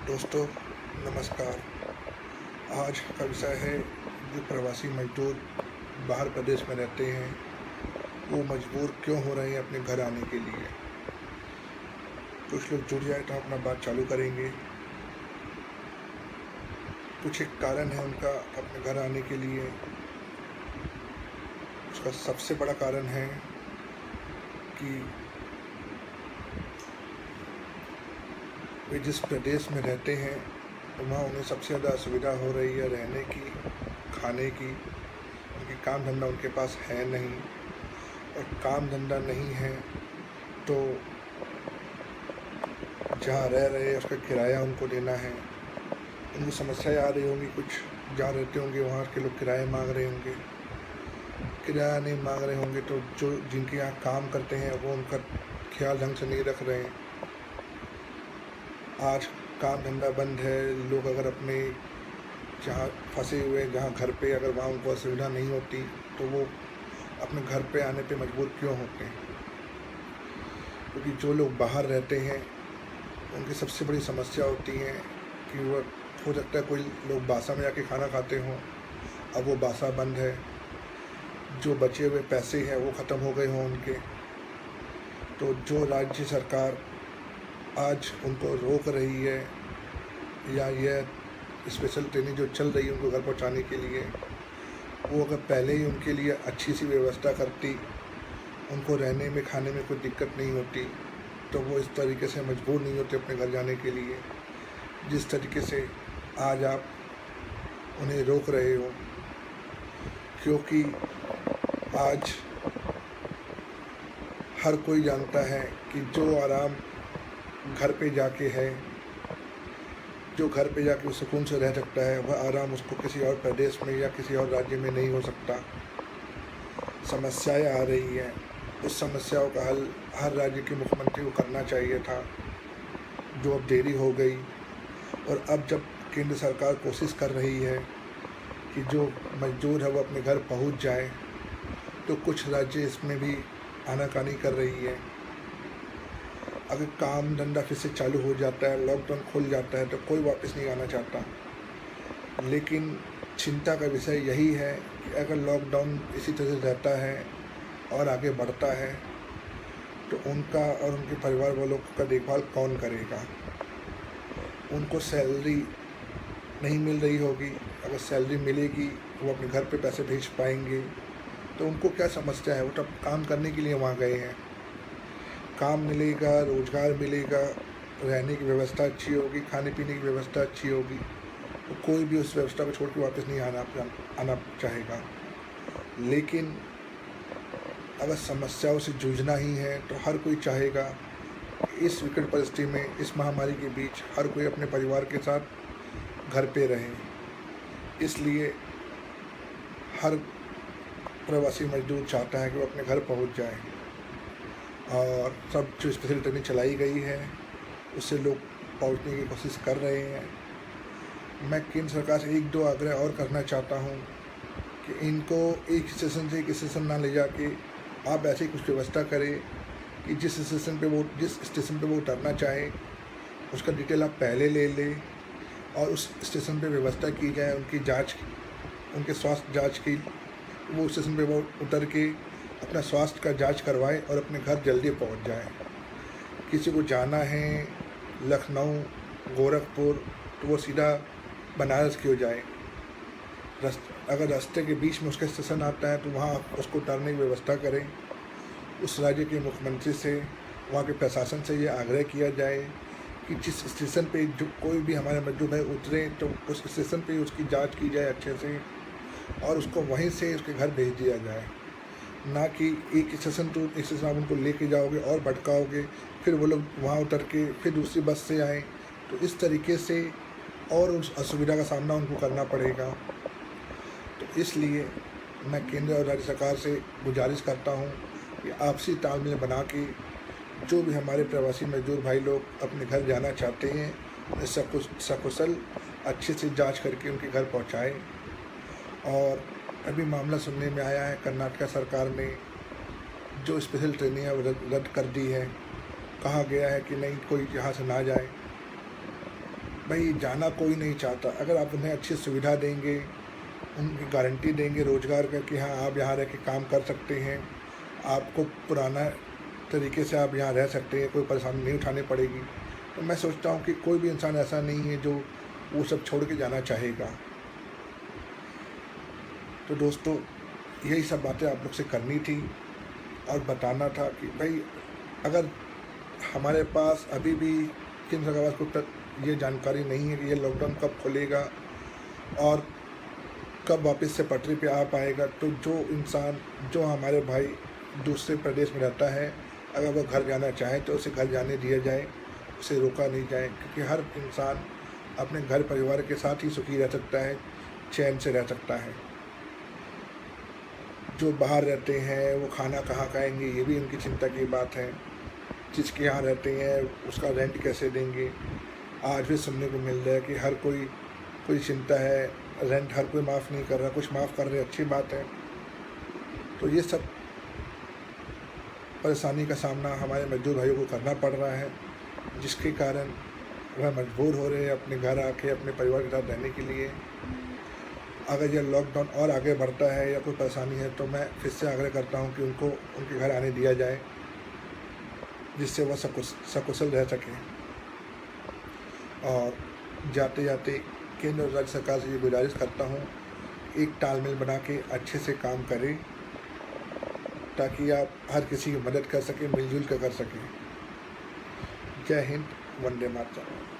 दोस्तों नमस्कार। आज का विषय है जो प्रवासी मजदूर बाहर प्रदेश में रहते हैं वो मजबूर क्यों हो रहे हैं अपने घर आने के लिए। कुछ लोग जुड़ जाए तो अपना बात चालू करेंगे। कुछ एक कारण है उनका अपने घर आने के लिए। उसका सबसे बड़ा कारण है कि वे जिस प्रदेश में रहते हैं वहाँ उन्हें सबसे ज़्यादा असुविधा हो रही है रहने की, खाने की, क्योंकि काम धंधा उनके पास है नहीं। और काम धंधा नहीं है तो जहाँ रह रहे हैं उसका किराया उनको देना है। उनको समस्याएं आ रही होंगी, कुछ जहाँ रहते होंगे वहाँ के लोग किराया मांग रहे होंगे, किराया नहीं मांग रहे होंगे तो जो जिनके यहाँ काम करते हैं वो उनका ख्याल ढंग से नहीं रख रहे हैं। आज काम धंधा बंद है। लोग अगर अपने जहाँ फंसे हुए हैं, जहाँ घर पे अगर वहाँ उनको असुविधा नहीं होती तो वो अपने घर पे आने पे मजबूर क्यों होते हैं। क्योंकि जो लोग बाहर रहते हैं उनकी सबसे बड़ी समस्या होती है कि वह हो सकता है कोई लोग बासा में जाके खाना खाते हों, अब वो बासा बंद है। जो बचे हुए पैसे हैं वो ख़त्म हो गए हों उनके। तो जो राज्य सरकार आज उनको रोक रही है या यह स्पेशल ट्रेनें जो चल रही है उनको घर पहुंचाने के लिए, वो अगर पहले ही उनके लिए अच्छी सी व्यवस्था करती, उनको रहने में खाने में कोई दिक्कत नहीं होती, तो वो इस तरीके से मजबूर नहीं होते अपने घर जाने के लिए जिस तरीके से आज आप उन्हें रोक रहे हो। क्योंकि आज हर कोई जानता है कि जो आराम घर पे जाके है, जो घर पे जाके सुकून से रह सकता है, वह आराम उसको किसी और प्रदेश में या किसी और राज्य में नहीं हो सकता। समस्याएं आ रही हैं, उस समस्याओं का हल हर राज्य के मुख्यमंत्री को करना चाहिए था, जो अब देरी हो गई। और अब जब केंद्र सरकार कोशिश कर रही है कि जो मजदूर है वो अपने घर पहुंच जाए, तो कुछ राज्य इसमें भी आनाकानी कर रही है। अगर काम धंधा फिर से चालू हो जाता है, लॉकडाउन खुल जाता है, तो कोई वापस नहीं आना चाहता। लेकिन चिंता का विषय यही है कि अगर लॉकडाउन इसी तरह से रहता है और आगे बढ़ता है तो उनका और उनके परिवार वालों का देखभाल कौन करेगा। उनको सैलरी नहीं मिल रही होगी, अगर सैलरी मिलेगी वो अपने घर पे पैसे भेज पाएंगे, तो उनको क्या समस्या है। वो तब काम करने के लिए वहाँ गए हैं, काम मिलेगा, रोज़गार मिलेगा, रहने की व्यवस्था अच्छी होगी, खाने पीने की व्यवस्था अच्छी होगी, तो कोई भी उस व्यवस्था को छोड़ के वापस नहीं आना चाहेगा। लेकिन अगर समस्याओं से जूझना ही है तो हर कोई चाहेगा कि इस विकट परिस्थिति में, इस महामारी के बीच हर कोई अपने परिवार के साथ घर पे रहे। इसलिए हर प्रवासी मजदूर चाहता है कि वो अपने घर पहुंच जाए। और सब जो स्पेशल ट्रेनें चलाई गई है उससे लोग पहुंचने की कोशिश कर रहे हैं। मैं केंद्र सरकार से एक दो आग्रह और करना चाहता हूं कि इनको एक स्टेशन से एक स्टेशन ना ले जाके आप ऐसी कुछ व्यवस्था करें कि जिस स्टेशन पे वो उतरना चाहे उसका डिटेल आप पहले ले लें और उस स्टेशन पे व्यवस्था की जाए उनकी जांच, उनके स्वास्थ्य जांच की। वो स्टेशन पे वो उतर के अपना स्वास्थ्य का जांच करवाएं और अपने घर जल्दी पहुंच जाएं। किसी को जाना है लखनऊ, गोरखपुर, तो वो सीधा बनारस क्यों जाए। अगर रास्ते के बीच में उसका स्टेशन आता है तो वहाँ उसको उतारने की व्यवस्था करें। उस राज्य के मुख्यमंत्री से, वहाँ के प्रशासन से ये आग्रह किया जाए कि जिस स्टेशन पे जो कोई भी हमारे मजदूर भाई उतरे तो उस स्टेशन पे उसकी जांच की जाए अच्छे से और उसको वहीं से उसके घर भेज दिया जाए। ना कि एक स्टेशन टू एक स्टेशन आप उनको लेके जाओगे और भटकाओगे, फिर वो लोग वहाँ उतर के फिर दूसरी बस से आएँ, तो इस तरीके से और उस असुविधा का सामना उनको करना पड़ेगा। तो इसलिए मैं केंद्र और राज्य सरकार से गुजारिश करता हूँ कि आपसी तालमेल बना के जो भी हमारे प्रवासी मजदूर भाई लोग अपने घर जाना चाहते हैं उन्हें सकुशल अच्छे से जांच करके उनके घर पहुँचाएँ। और अभी मामला सुनने में आया है कर्नाटक सरकार ने जो स्पेशल ट्रेनें रद्द कर दी है। कहा गया है कि नहीं, कोई यहाँ से ना जाए। भाई जाना कोई नहीं चाहता। अगर आप उन्हें अच्छी सुविधा देंगे, उनकी गारंटी देंगे रोज़गार का कि हाँ आप यहाँ रह के काम कर सकते हैं, आपको पुराना तरीके से आप यहाँ रह सकते हैं, कोई परेशानी नहीं उठानी पड़ेगी, तो मैं सोचता हूँ कि कोई भी इंसान ऐसा नहीं है जो वो सब छोड़ के जाना चाहेगा। तो दोस्तों, यही सब बातें आप लोग से करनी थी और बताना था कि भाई अगर हमारे पास अभी भी केंद्र सरकार को तक ये जानकारी नहीं है कि ये लॉकडाउन कब खुलेगा और कब वापस से पटरी पे आ पाएगा, तो जो इंसान, जो हमारे भाई दूसरे प्रदेश में रहता है, अगर वो घर जाना चाहे तो उसे घर जाने दिया जाए, उसे रोका नहीं जाए, क्योंकि हर इंसान अपने घर परिवार के साथ ही सुखी रह सकता है, चैन से रह सकता है। जो बाहर रहते हैं वो खाना कहाँ खाएंगे, ये भी उनकी चिंता की बात है। जिसके यहाँ रहते हैं उसका रेंट कैसे देंगे। आज भी सुनने को मिल रहा है कि हर कोई चिंता है, रेंट हर कोई माफ़ नहीं कर रहा, कुछ माफ़ कर रहे, अच्छी बात है। तो ये सब परेशानी का सामना हमारे मजदूर भाइयों को करना पड़ रहा है, जिसके कारण वह मजबूर हो रहे हैं अपने घर आके अपने परिवार के साथ रहने के लिए। अगर यह लॉकडाउन और आगे बढ़ता है या कोई परेशानी है तो मैं फिर से आग्रह करता हूं कि उनको उनके घर आने दिया जाए, जिससे वह सकुशल रह सकें। और जाते जाते केंद्र और राज्य सरकार से ये गुजारिश करता हूं, एक तालमेल बना के अच्छे से काम करें ताकि आप हर किसी की मदद कर सकें, मिलजुल कर सकें। जय हिंद, वंदे मातरम।